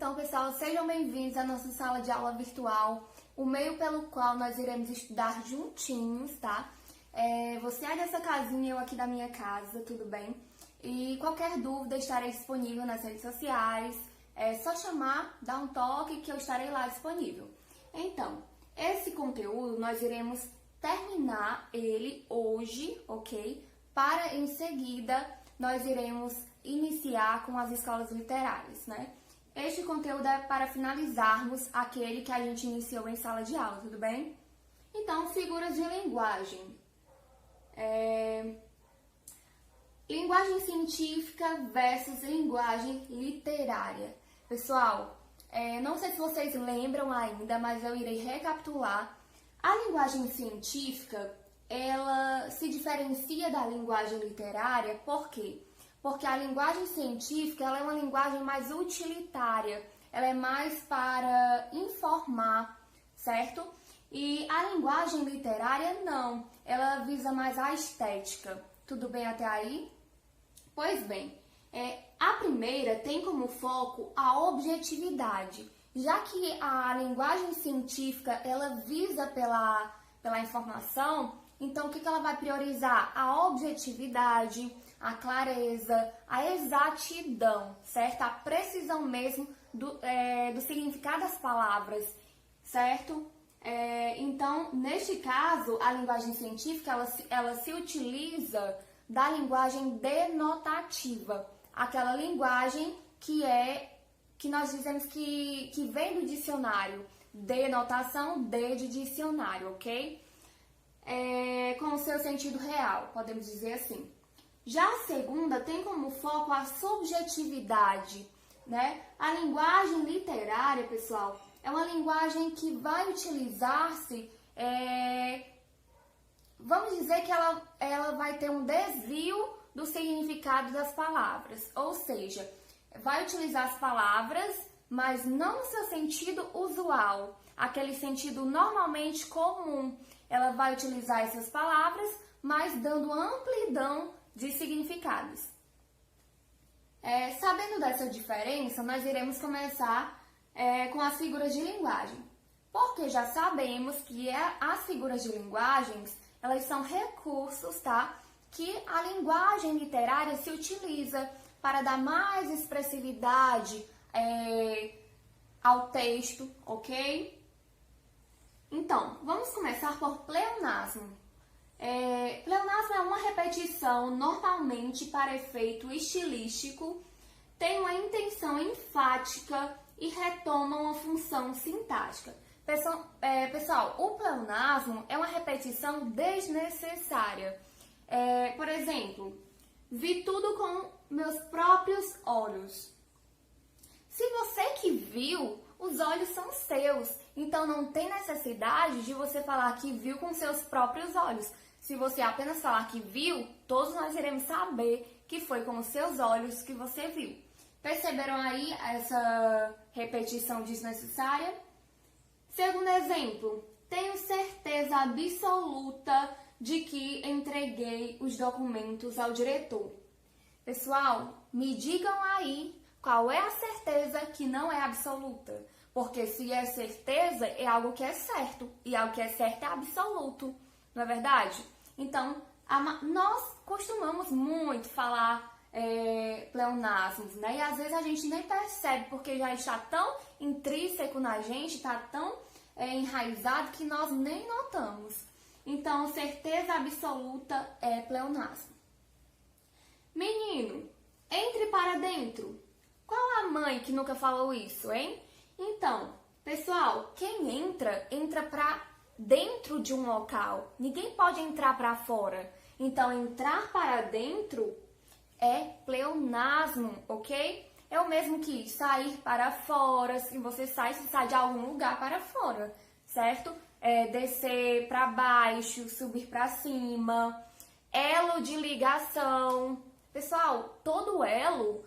Então, pessoal, sejam bem-vindos à nossa sala de aula virtual, o meio pelo qual nós iremos estudar juntinhos, tá? Você é dessa casinha, eu aqui da minha casa, tudo bem? E qualquer dúvida estarei disponível nas redes sociais, é só chamar, dar um toque que eu estarei lá disponível. Então, esse conteúdo nós iremos terminar ele hoje, ok? Para em seguida nós iremos iniciar com as escolas literárias, né? Este conteúdo é para finalizarmos aquele que a gente iniciou em sala de aula, tudo bem? Então, figuras de linguagem. Linguagem científica versus linguagem literária. Pessoal, não sei se vocês lembram ainda, mas eu irei recapitular. A linguagem científica, ela se diferencia da linguagem literária, por quê? Porque a linguagem científica ela é uma linguagem mais utilitária, ela é mais para informar, certo? E a linguagem literária não, ela visa mais a estética. Tudo bem até aí? Pois bem, a primeira tem como foco a objetividade, já que a linguagem científica ela visa pela informação, então o que ela vai priorizar? A objetividade, a clareza, a exatidão, certo? A precisão mesmo do significado das palavras, certo? Então, neste caso, a linguagem científica, ela se utiliza da linguagem denotativa, aquela linguagem que nós dizemos que vem do dicionário, denotação, de dicionário, ok? Com o seu sentido real, podemos dizer assim. Já a segunda tem como foco a subjetividade, né? A linguagem literária, pessoal, é uma linguagem que vai utilizar-se, vamos dizer que ela vai ter um desvio do significado das palavras, ou seja, vai utilizar as palavras, mas não no seu sentido usual, aquele sentido normalmente comum. Ela vai utilizar essas palavras, mas dando amplidão de significados. Sabendo dessa diferença, nós iremos começar com as figuras de linguagem, porque já sabemos que as figuras de linguagens, elas são recursos, tá? Que a linguagem literária se utiliza para dar mais expressividade ao texto, ok? Então, vamos começar por pleonasmo. Pleonasmo é uma repetição, normalmente para efeito estilístico, tem uma intenção enfática e retoma uma função sintática. Pessoal, o pleonasmo é uma repetição desnecessária. Por exemplo, vi tudo com meus próprios olhos. Se você que viu, os olhos são seus, então não tem necessidade de você falar que viu com seus próprios olhos. Se você apenas falar que viu, todos nós iremos saber que foi com os seus olhos que você viu. Perceberam aí essa repetição desnecessária? Segundo exemplo, tenho certeza absoluta de que entreguei os documentos ao diretor. Pessoal, me digam aí qual é a certeza que não é absoluta. Porque se é certeza, é algo que é certo. E algo que é certo é absoluto. Não é verdade? Então, nós costumamos muito falar pleonasmos, né? E às vezes a gente nem percebe, porque já está tão intrínseco na gente, está tão enraizado que nós nem notamos. Então, certeza absoluta é pleonasmo. Menino, entre para dentro. Qual a mãe que nunca falou isso, hein? Então, pessoal, quem entra para dentro de um local. Ninguém pode entrar para fora. Então, entrar para dentro é pleonasmo, ok? É o mesmo que sair para fora. Se você sai de algum lugar para fora, certo? Descer para baixo, subir para cima. Elo de ligação. Pessoal, todo elo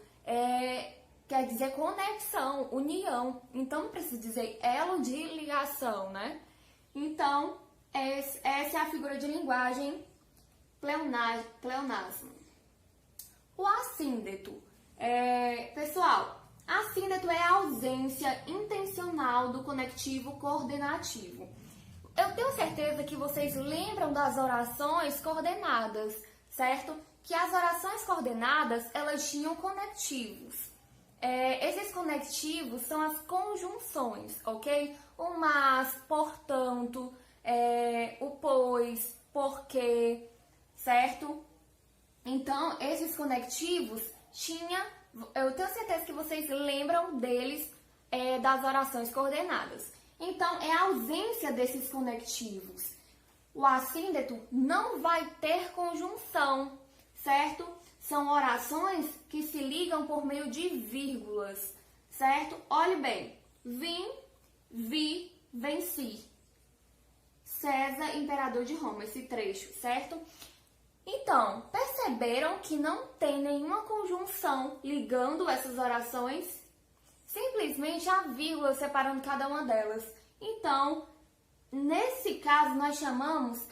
quer dizer conexão, união. Então, não precisa dizer elo de ligação, né? Então, essa é a figura de linguagem pleonasmo. O assíndeto. Pessoal, Assíndeto é a ausência intencional do conectivo coordenativo. Eu tenho certeza que vocês lembram das orações coordenadas, certo? Que as orações coordenadas, elas tinham conectivos. Esses conectivos são as conjunções, ok? O mas, portanto, o pois, porque, certo? Então, esses conectivos eu tenho certeza que vocês lembram deles das orações coordenadas. Então, é a ausência desses conectivos. O assíndeto não vai ter conjunção, certo? São orações que se ligam por meio de vírgulas, certo? Olhe bem. Vim, vi, venci. César, imperador de Roma, esse trecho, certo? Então, perceberam que não tem nenhuma conjunção ligando essas orações? Simplesmente a vírgula separando cada uma delas. Então, nesse caso, nós chamamos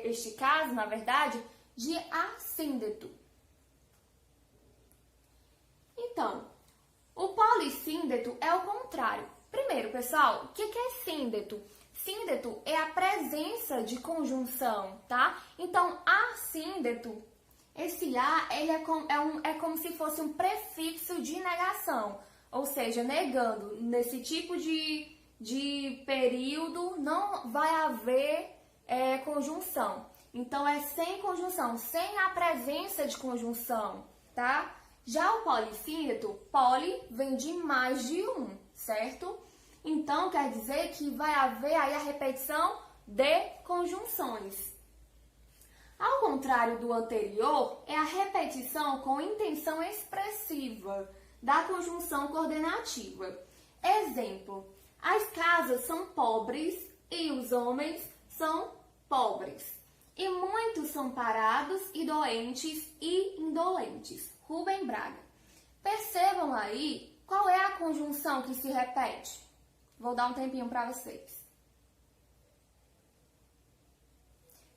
este caso, na verdade, de assíndeto. Então, o polissíndeto é o contrário. Primeiro, pessoal, o que é síndeto? Síndeto é a presença de conjunção, tá? Então, assíndeto, esse A ele é como se fosse um prefixo de negação. Ou seja, negando, nesse tipo de período não vai haver conjunção. Então, é sem conjunção, sem a presença de conjunção, tá? Já o polissíndeto, poli vem de mais de um, certo? Então, quer dizer que vai haver aí a repetição de conjunções. Ao contrário do anterior, é a repetição com intenção expressiva da conjunção coordenativa. Exemplo, as casas são pobres e os homens são pobres. E muitos são parados e doentes e indolentes. Rubem Braga. Percebam aí qual é a conjunção que se repete. Vou dar um tempinho para vocês.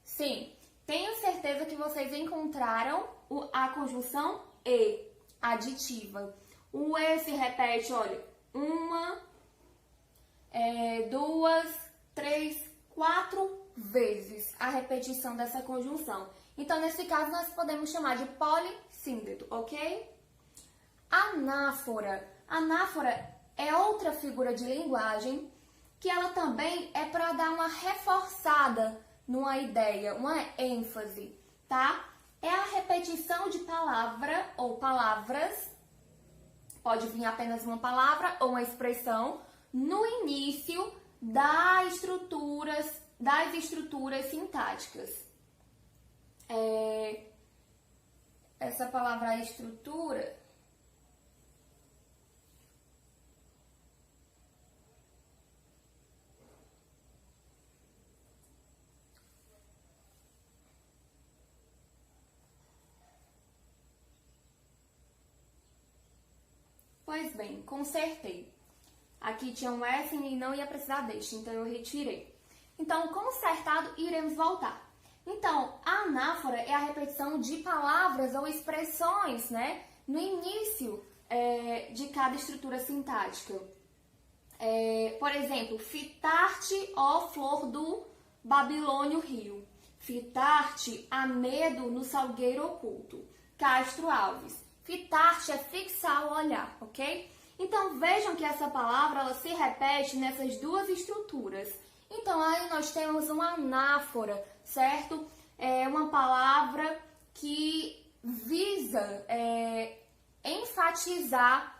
Sim, tenho certeza que vocês encontraram a conjunção e, aditiva. O e se repete, olha, uma, duas, três, 4 vezes a repetição dessa conjunção. Então, nesse caso, nós podemos chamar de polissíndeto, ok? Anáfora. Anáfora é outra figura de linguagem que ela também é para dar uma reforçada numa ideia, uma ênfase, tá? É a repetição de palavra ou palavras, pode vir apenas uma palavra ou uma expressão, no início das estruturas sintáticas. Essa palavra estrutura Pois bem, consertei. Aqui tinha um S e não ia precisar deste, então eu retirei. Então, consertado, iremos voltar. Então, a anáfora é a repetição de palavras ou expressões, né? No início de cada estrutura sintática. Por exemplo, fitar-te, ó flor do Babilônio Rio. Fitar-te a medo no salgueiro oculto. Castro Alves. Fitar-te é fixar o olhar, ok? Então, vejam que essa palavra ela se repete nessas duas estruturas. Então, aí nós temos uma anáfora, certo? É uma palavra que visa enfatizar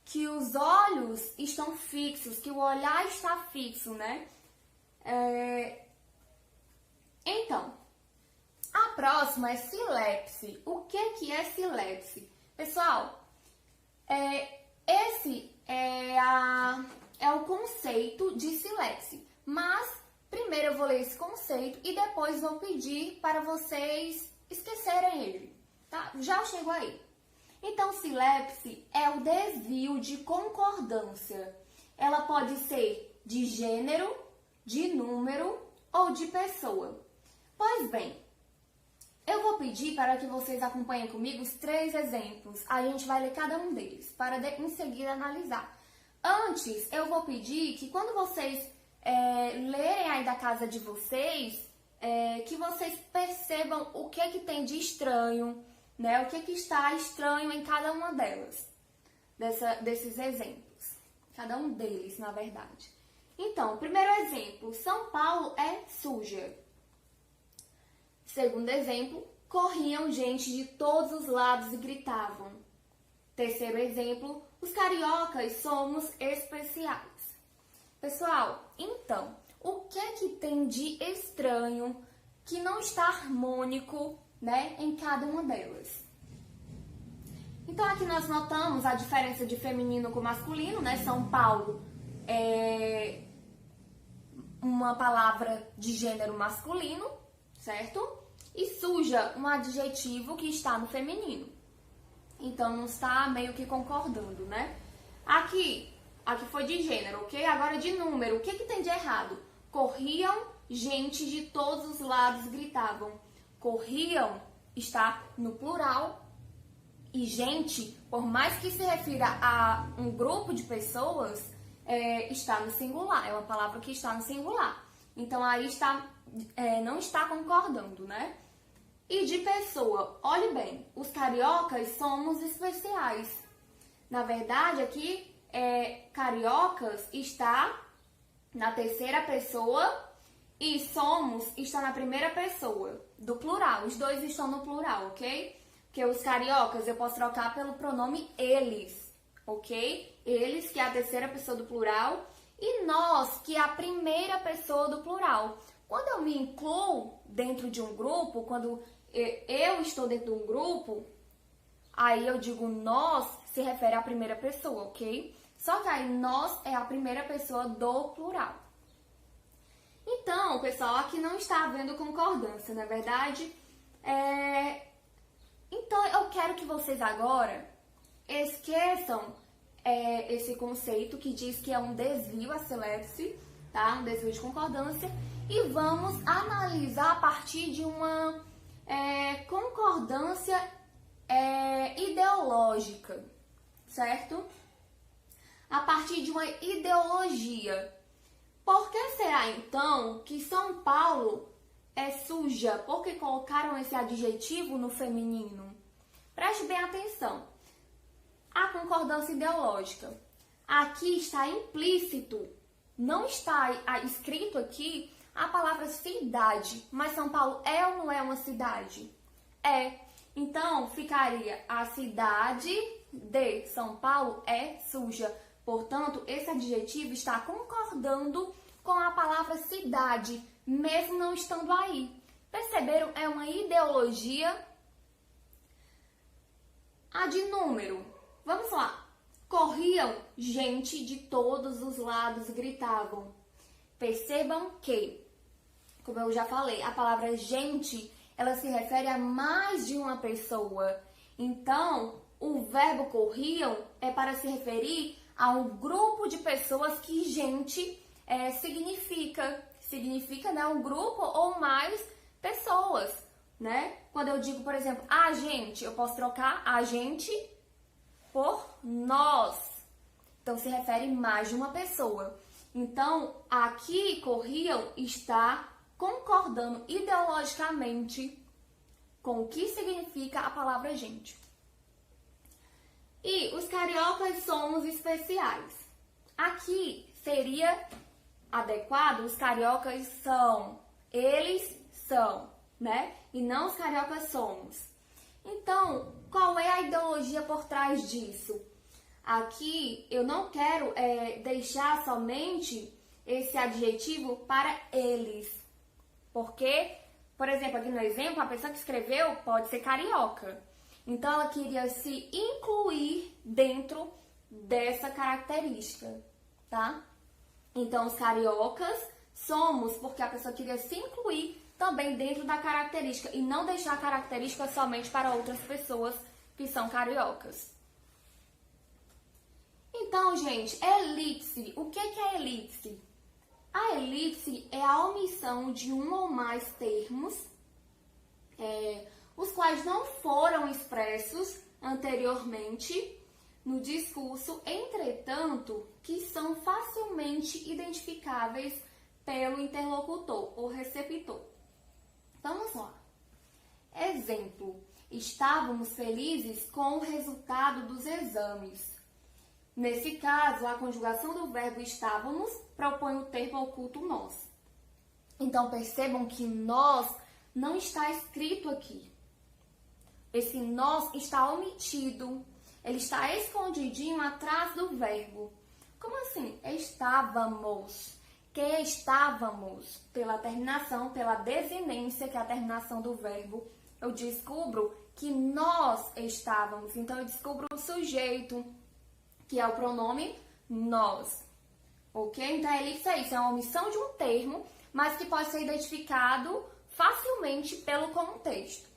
que os olhos estão fixos, que o olhar está fixo, né? Então, a próxima é silepse. O que é silepse? Pessoal, esse é o conceito de silepse. Mas, primeiro eu vou ler esse conceito e depois vou pedir para vocês esquecerem ele, tá? Já chego aí. Então, silepse é o desvio de concordância. Ela pode ser de gênero, de número ou de pessoa. Pois bem, Eu vou pedir para que vocês acompanhem comigo os 3 exemplos. A gente vai ler cada um deles, para em seguida analisar. Antes, eu vou pedir que quando vocês lerem aí da casa de vocês, que vocês percebam o que tem de estranho, né? O que está estranho em cada uma delas, desses exemplos. Cada um deles, na verdade. Então, primeiro exemplo, São Paulo é suja. Segundo exemplo, corriam gente de todos os lados e gritavam. Terceiro exemplo, os cariocas somos especiais. Pessoal, então, o que tem de estranho que não está harmônico, né, em cada uma delas? Então, aqui nós notamos a diferença de feminino com masculino, né? São Paulo é uma palavra de gênero masculino, certo? E suja, um adjetivo que está no feminino. Então, não está meio que concordando, né? Aqui foi de gênero, ok? Agora de número, o que tem de errado? Corriam, gente de todos os lados gritavam. Corriam está no plural e gente, por mais que se refira a um grupo de pessoas, está no singular. É uma palavra que está no singular. Então, aí não está concordando, né? E de pessoa, olhe bem, os cariocas somos especiais. Na verdade, aqui, cariocas está na terceira pessoa e somos está na primeira pessoa, do plural. Os dois estão no plural, ok? Porque os cariocas eu posso trocar pelo pronome eles, ok? Eles, que é a terceira pessoa do plural, e nós, que é a primeira pessoa do plural. Quando eu me incluo dentro de um grupo, quando eu estou dentro de um grupo, aí eu digo nós, se refere à primeira pessoa, ok? Só que aí nós é a primeira pessoa do plural. Então, pessoal, aqui não está havendo concordância, não é verdade? Então, eu quero que vocês agora esqueçam esse conceito que diz que é um desvio a celeste, tá? Um desvio de concordância. E vamos analisar a partir de uma concordância ideológica, certo? A partir de uma ideologia. Por que será, então, que São Paulo é suja? Por que colocaram esse adjetivo no feminino? Preste bem atenção. A concordância ideológica. Aqui está implícito, não está escrito aqui a palavra cidade, mas São Paulo é ou não é uma cidade? É. Então, ficaria a cidade de São Paulo é suja. Portanto, esse adjetivo está concordando com a palavra cidade, mesmo não estando aí. Perceberam? É uma ideologia. A de número. Vamos lá. Corriam gente de todos os lados, gritavam. Percebam que, como eu já falei, a palavra gente, ela se refere a mais de uma pessoa. Então, o verbo corriam é para se referir a um grupo de pessoas que gente significa. Significa, né, um grupo ou mais pessoas, né? Quando eu digo, por exemplo, a gente, eu posso trocar a gente por nós. Então, se refere a mais de uma pessoa. Então, aqui, corriam está concordando ideologicamente com o que significa a palavra gente. E os cariocas somos especiais. Aqui seria adequado, os cariocas são, eles são, né? E não os cariocas somos. Então, qual é a ideologia por trás disso? Aqui eu não quero deixar somente esse adjetivo para eles. Porque, por exemplo, aqui no exemplo, a pessoa que escreveu pode ser carioca. Então, ela queria se incluir dentro dessa característica, tá? Então, os cariocas somos porque a pessoa queria se incluir também dentro da característica e não deixar a característica somente para outras pessoas que são cariocas. Então, gente, elipse. O que é elipse? A elipse é a omissão de um ou mais termos os quais não foram expressos anteriormente no discurso, entretanto, que são facilmente identificáveis pelo interlocutor ou receptor. Vamos lá. Exemplo: estávamos felizes com o resultado dos exames. Nesse caso, a conjugação do verbo estávamos propõe o termo oculto nós. Então, percebam que nós não está escrito aqui. Esse nós está omitido. Ele está escondidinho atrás do verbo. Como assim? Estávamos. Que estávamos, pela terminação, pela desinência, que é a terminação do verbo, eu descubro que nós estávamos. Então, eu descubro o sujeito, que é o pronome nós. Ok? Então, a elipse é isso, é uma omissão de um termo, mas que pode ser identificado facilmente pelo contexto.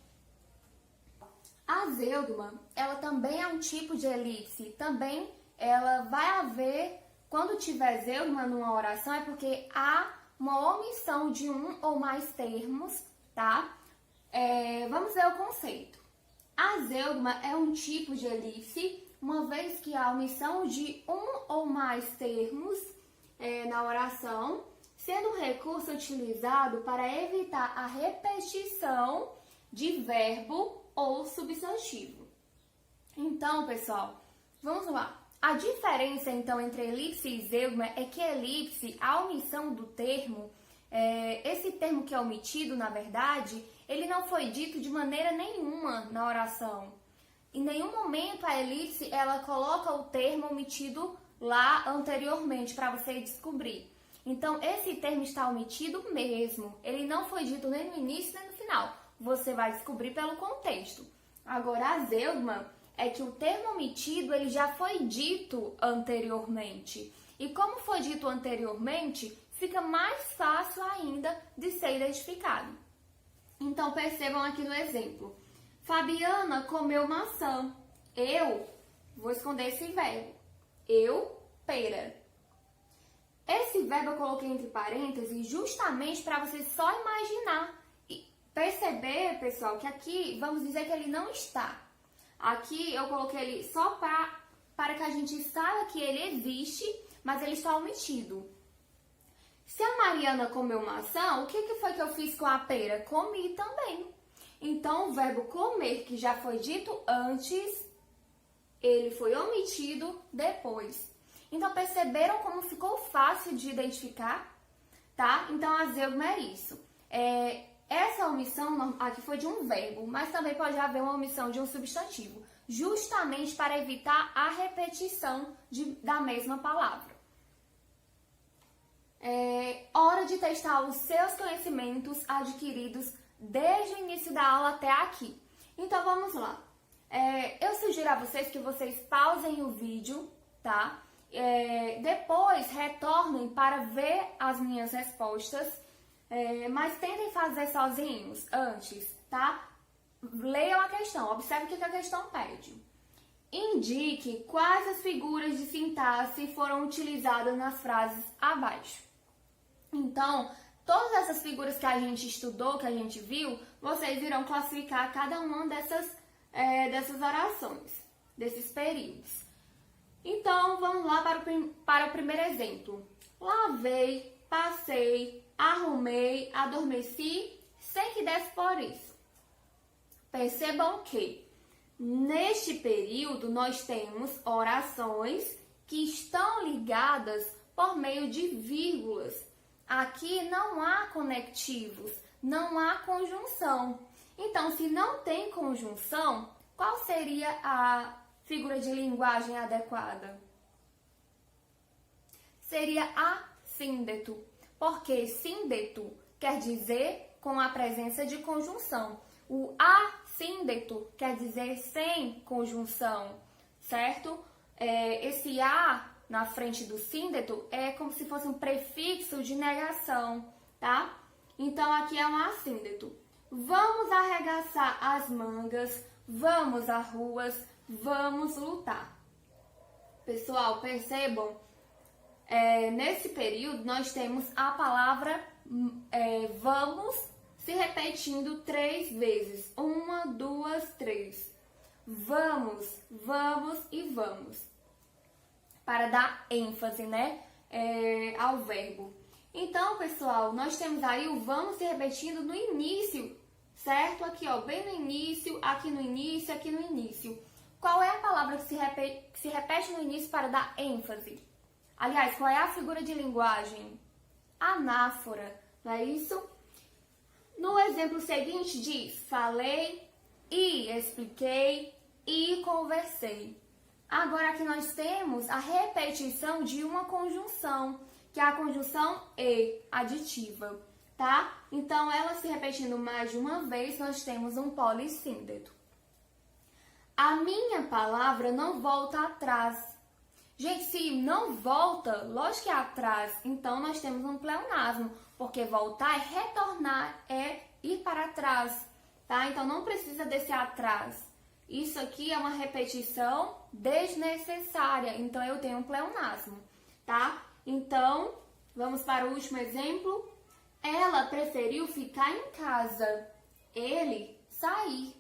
A zeugma, ela também é um tipo de elipse. Também ela vai haver, quando tiver zeugma numa oração, é porque há uma omissão de um ou mais termos, tá? Vamos ver o conceito. A zeugma é um tipo de elipse, uma vez que há omissão de um ou mais termos na oração, sendo um recurso utilizado para evitar a repetição de verbo ou substantivo. Então, pessoal, vamos lá. A diferença, então, entre elipse e zeugma é que elipse, a omissão do termo, esse termo que é omitido, na verdade, ele não foi dito de maneira nenhuma na oração. Em nenhum momento a elipse, ela coloca o termo omitido lá anteriormente para você descobrir. Então, esse termo está omitido mesmo. Ele não foi dito nem no início nem no final. Você vai descobrir pelo contexto. Agora, a zeugma é que o termo omitido ele já foi dito anteriormente. E como foi dito anteriormente, fica mais fácil ainda de ser identificado. Então, percebam aqui no exemplo. Fabiana comeu maçã. Eu, vou esconder esse verbo. Eu, pera. Esse verbo eu coloquei entre parênteses justamente para você só imaginar e perceber, pessoal, que aqui vamos dizer que ele não está. Aqui eu coloquei ele só para que a gente saiba que ele existe, mas ele está omitido. Se a Mariana comeu maçã, o que foi que eu fiz com a pera? Comi também. Então, o verbo comer, que já foi dito antes, ele foi omitido depois. Então, perceberam como ficou fácil de identificar? Tá? Então, a zeugma é isso. Essa omissão aqui foi de um verbo, mas também pode haver uma omissão de um substantivo, justamente para evitar a repetição da mesma palavra. Hora de testar os seus conhecimentos adquiridos desde o início da aula até aqui. Então, vamos lá. Eu sugiro a vocês que vocês pausem o vídeo, tá? Depois retornem para ver as minhas respostas, mas tentem fazer sozinhos antes, tá? Leiam a questão, observe o que a questão pede. Indique quais as figuras de sintaxe foram utilizadas nas frases abaixo. Então, todas essas figuras que a gente estudou, que a gente viu, vocês irão classificar cada uma dessas orações, desses períodos. Então, vamos lá para o primeiro exemplo. Lavei, passei, arrumei, adormeci, sem que desse por isso. Percebam que, neste período, nós temos orações que estão ligadas por meio de vírgulas. Aqui não há conectivos, não há conjunção. Então, se não tem conjunção, qual seria a figura de linguagem adequada? Seria assíndeto, porque síndeto quer dizer com a presença de conjunção. O assíndeto quer dizer sem conjunção, certo? Esse a na frente do síndeto é como se fosse um prefixo de negação, tá? Então, aqui é um assíndeto. Vamos arregaçar as mangas, vamos às ruas, vamos lutar. Pessoal, percebam, nesse período nós temos a palavra vamos se repetindo 3 vezes. 1, 2, 3. Vamos, vamos e vamos. Para dar ênfase, né, ao verbo. Então, pessoal, nós temos aí o vamos se repetindo no início, certo? Aqui, ó, bem no início, aqui no início, aqui no início. Qual é a palavra que se repete no início para dar ênfase? Aliás, qual é a figura de linguagem? Anáfora, não é isso? No exemplo seguinte diz, falei e expliquei e conversei. Agora aqui nós temos a repetição de uma conjunção, que é a conjunção e, aditiva, tá? Então, ela se repetindo mais de uma vez, nós temos um polissíndeto. A minha palavra não volta atrás. Gente, se não volta, lógico que é atrás, então nós temos um pleonasmo, porque voltar é retornar, é ir para trás, tá? Então, não precisa desse atrás. Isso aqui é uma repetição desnecessária, então eu tenho um pleonasmo, tá? Então, vamos para o último exemplo. Ela preferiu ficar em casa, ele sair.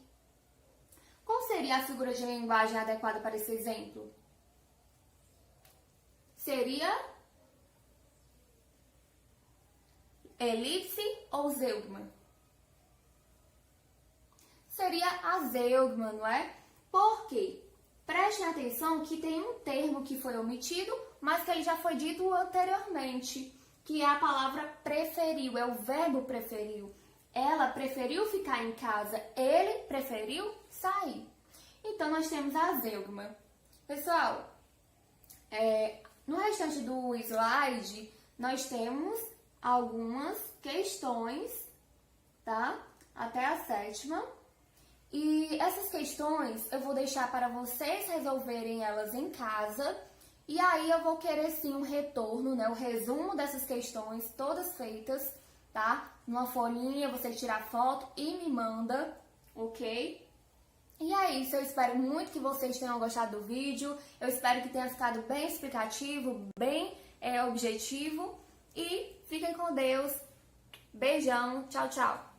Qual seria a figura de linguagem adequada para esse exemplo? Seria elipse ou zeugma? Seria a zeugma, não é? Por quê? Prestem atenção que tem um termo que foi omitido, mas que ele já foi dito anteriormente, que é a palavra preferiu, é o verbo preferiu. Ela preferiu ficar em casa, ele preferiu sair. Então, nós temos a zeugma. Pessoal, no restante do slide, nós temos algumas questões, tá? Até a 7ª. E essas questões eu vou deixar para vocês resolverem elas em casa. E aí eu vou querer sim um retorno, né? O resumo dessas questões todas feitas, tá? Numa folhinha, você tira a foto e me manda, ok? E é isso, eu espero muito que vocês tenham gostado do vídeo. Eu espero que tenha ficado bem explicativo, bem objetivo. E fiquem com Deus. Beijão, tchau, tchau.